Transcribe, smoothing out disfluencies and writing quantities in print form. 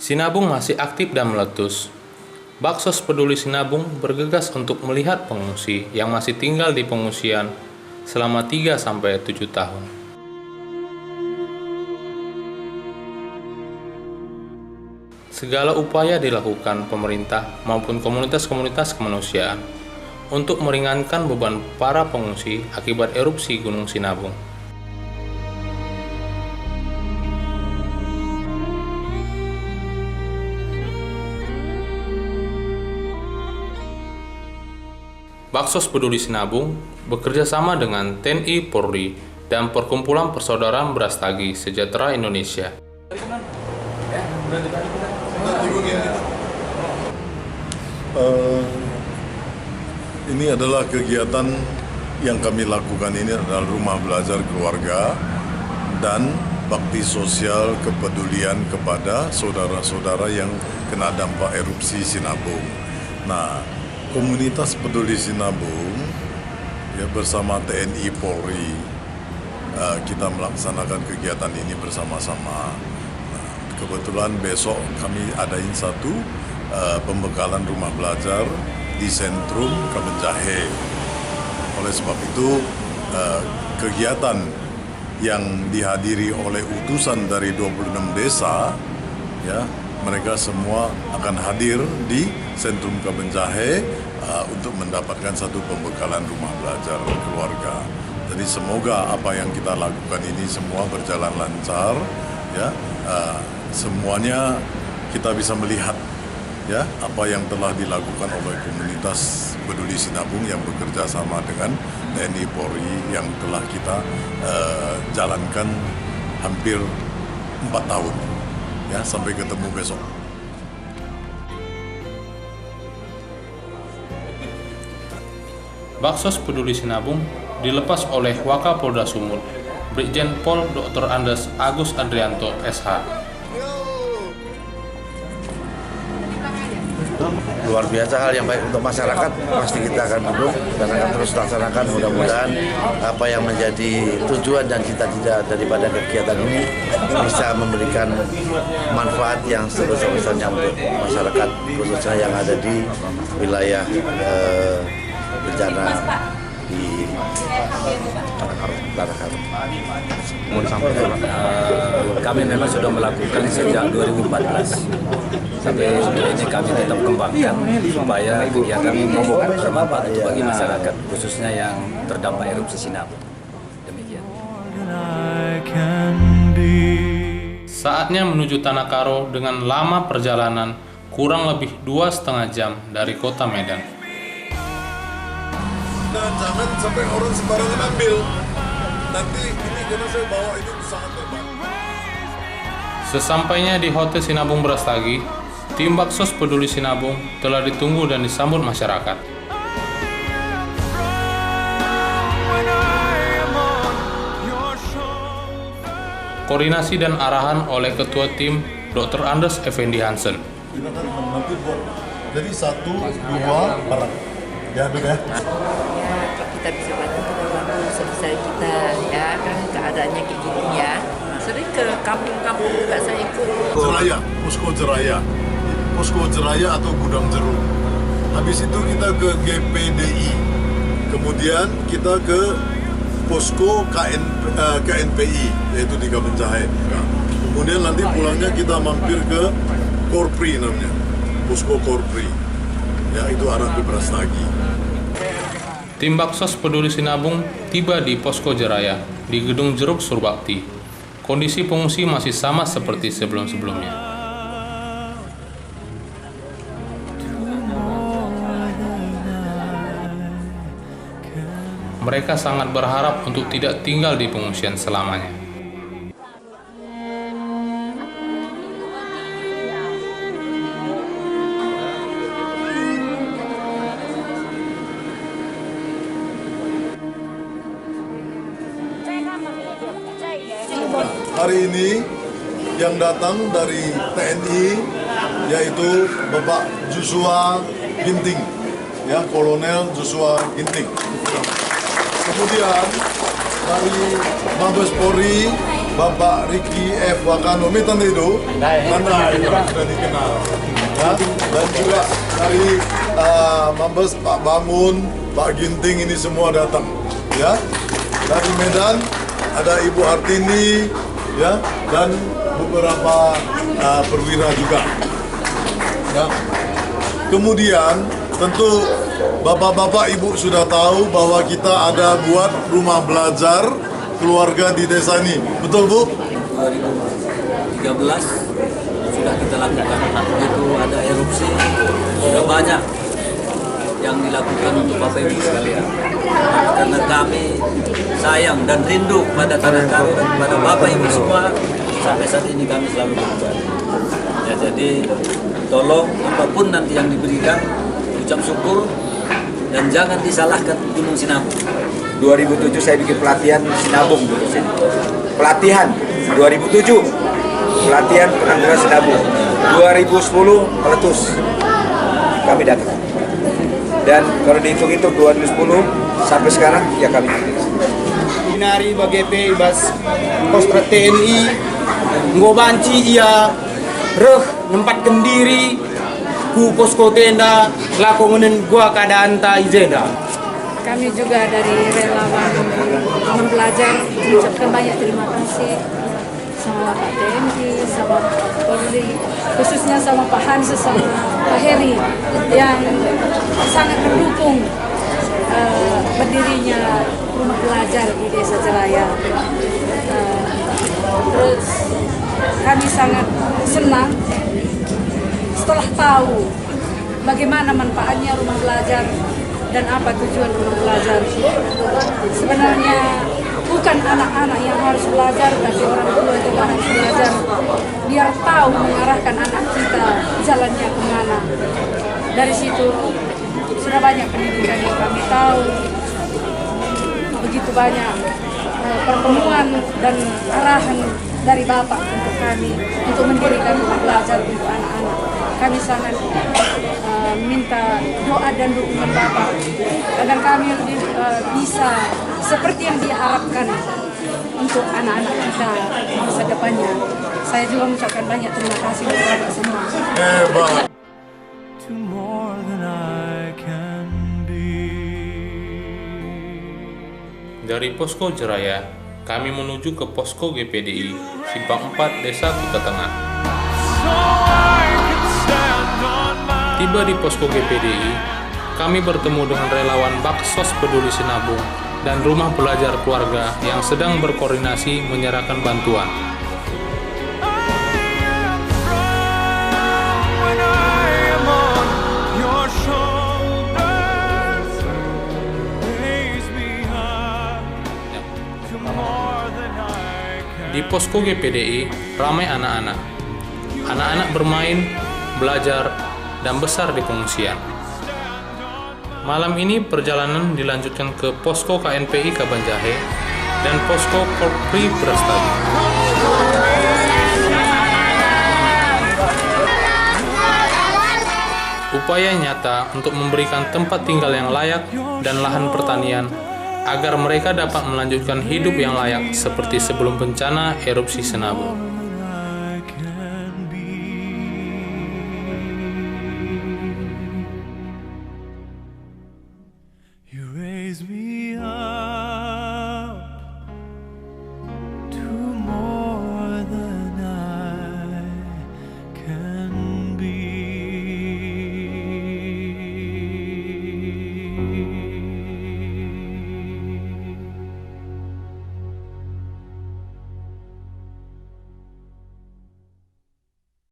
Sinabung masih aktif dan meletus. Baksos Peduli Sinabung bergegas untuk melihat pengungsi yang masih tinggal di pengungsian selama 3-7 tahun. Segala upaya dilakukan pemerintah maupun komunitas-komunitas kemanusiaan untuk meringankan beban para pengungsi akibat erupsi Gunung Sinabung. Baksos Peduli Sinabung bekerja sama dengan TNI Polri dan Perkumpulan Persaudaraan Brastagi Sejahtera Indonesia. Ini adalah kegiatan yang kami lakukan, ini adalah rumah belajar keluarga dan bakti sosial kepedulian kepada saudara-saudara yang kena dampak erupsi Sinabung. Nah, komunitas Peduli Sinabung ya, bersama TNI Polri kita melaksanakan kegiatan ini bersama-sama. Nah, kebetulan besok kami adain satu pembekalan rumah belajar di sentrum Kabenjahe. Oleh sebab itu kegiatan yang dihadiri oleh utusan dari 26 desa ya, mereka semua akan hadir di sentrum Kabenjahe untuk mendapatkan satu pembekalan rumah belajar keluarga. Jadi semoga apa yang kita lakukan ini semua berjalan lancar, ya. Semuanya kita bisa melihat ya apa yang telah dilakukan oleh komunitas Peduli Sinabung yang bekerja sama dengan TNI Polri yang telah kita jalankan hampir 4 tahun. Ya, sampai ketemu besok. Baksos Peduli Sinabung dilepas oleh Wakapolda Sumut, Brigjen Pol Dr. Andes Agus Andrianto, SH. Luar biasa, hal yang baik untuk masyarakat, pasti kita akan dukung dan akan terus laksanakan. Mudah-mudahan apa yang menjadi tujuan dan cita-cita daripada kegiatan ini bisa memberikan manfaat yang sebesar-besarnya untuk masyarakat, khususnya yang ada di wilayah bencana di Tanah Karo. Mau disampaikan, kami memang sudah melakukan sejak 2014. Sampai ini kami tetap kembangkan supaya kegiatan ini bermanfaat untuk bagi masyarakat, khususnya yang terdampak erupsi Sinabung. Demikian. Saatnya menuju Tanah Karo dengan lama perjalanan kurang lebih 2,5 jam dari kota Medan. Nah, jangan sampai orang sembarangan ambil. Nanti ini karena saya bawa ini sangat berbahaya. Sesampainya di Hotel Sinabung Brastagi, tim Baksos Peduli Sinabung telah ditunggu dan disambut masyarakat. Koordinasi dan arahan oleh Ketua Tim Dr. Andes Effendi Hansen. Nanti buat jadi 1, 2 barang. Ya, Dok ya. Kita bisa bantu selesai kita ya, kan keadaannya kayak gini ya. Sering ke kampung-kampung juga saya ikut. Posko Jeraya atau Gudang Jeruk. Habis itu kita ke GPDI. Kemudian kita ke Posko KNPI, yaitu di Kabenjahe. Kemudian nanti pulangnya kita mampir ke Korpri namanya. Posko Korpri. Ya, itu arah ke Brastagi. Tim Baksos Peduli Sinabung tiba di Posko Jeraya di Gedung Jeruk Surbakti. Kondisi pengungsi masih sama seperti sebelum-sebelumnya. Mereka sangat berharap untuk tidak tinggal di pengungsian selamanya. Hari ini yang datang dari TNI yaitu Bapak Joshua Ginting, ya, Kolonel Joshua Ginting. Kemudian dari Mabes Polri Bapak Riki F. Wakano, tanda itu? Tanda itu sudah dikenal. Ya? Dan juga dari Mabes Pak Bangun, Pak Ginting ini semua datang. Ya, dari Medan ada Ibu Hartini, ya, dan beberapa perwira juga. Ya. Kemudian tentu bapak-bapak ibu sudah tahu bahwa kita ada buat rumah belajar keluarga di desa ini, betul Bu? 2013 sudah kita lakukan. Itu ada erupsi, sudah banyak yang dilakukan untuk Bapak Ibu sekalian. Karena kami sayang dan rindu pada tanah kami dan pada Bapak Ibu semua, sampai saat ini kami selalu berbagi. Ya, jadi tolong apapun nanti yang diberikan, ucap syukur dan jangan disalahkan Gunung Sinabung. 2007 saya bikin pelatihan Sinabung dulu sini. Pelatihan 2007 pelatihan penanggulangan Sinabung. 2010 meletus. Kami datang. Dan kalau dihitung-hitung 2010 sampai sekarang ya kami. Binari bagepe ibas kostra TNI ngobanci ia reh nempat kendiri ku posko tenda lakongan gua keadaan ta izenda. Kami juga dari relawan belajar mengucapkan banyak terima kasih sama Pak TNI, sama Polri, khususnya sama Pak Hanses, sama Pak Heri yang sangat mendukung berdirinya rumah belajar di Desa Jelaya. Terus kami sangat senang setelah tahu bagaimana manfaatnya rumah belajar dan apa tujuan rumah belajar. Sebenarnya bukan anak-anak yang harus belajar, tapi orang tua juga harus belajar biar tahu mengarahkan anak kita jalannya kemana. Dari situ sudah banyak pendidikan yang kami tahu, begitu banyak pertemuan dan arahan dari Bapak untuk kami untuk mendirikan rumah belajar untuk anak-anak. Kami sangat minta doa dan dukungan Bapak agar kami lebih bisa seperti yang diharapkan untuk anak-anak kita masa depannya. Saya juga mengucapkan banyak terima kasih kepada Bapak semua. Hebat. Dari Posko Jeraya, kami menuju ke Posko GPDI, Simpang 4, Desa Kuta Tengah. Tiba di Posko GPDI, kami bertemu dengan relawan Baksos Peduli Sinabung dan rumah belajar keluarga yang sedang berkoordinasi menyerahkan bantuan. Di Posko GPDI, ramai anak-anak. Anak-anak bermain, belajar, dan besar di pengungsian. Malam ini perjalanan dilanjutkan ke Posko KNPI Kabanjahe dan Posko Korpri Brastagi. Upaya nyata untuk memberikan tempat tinggal yang layak dan lahan pertanian agar mereka dapat melanjutkan hidup yang layak seperti sebelum bencana erupsi Sinabung.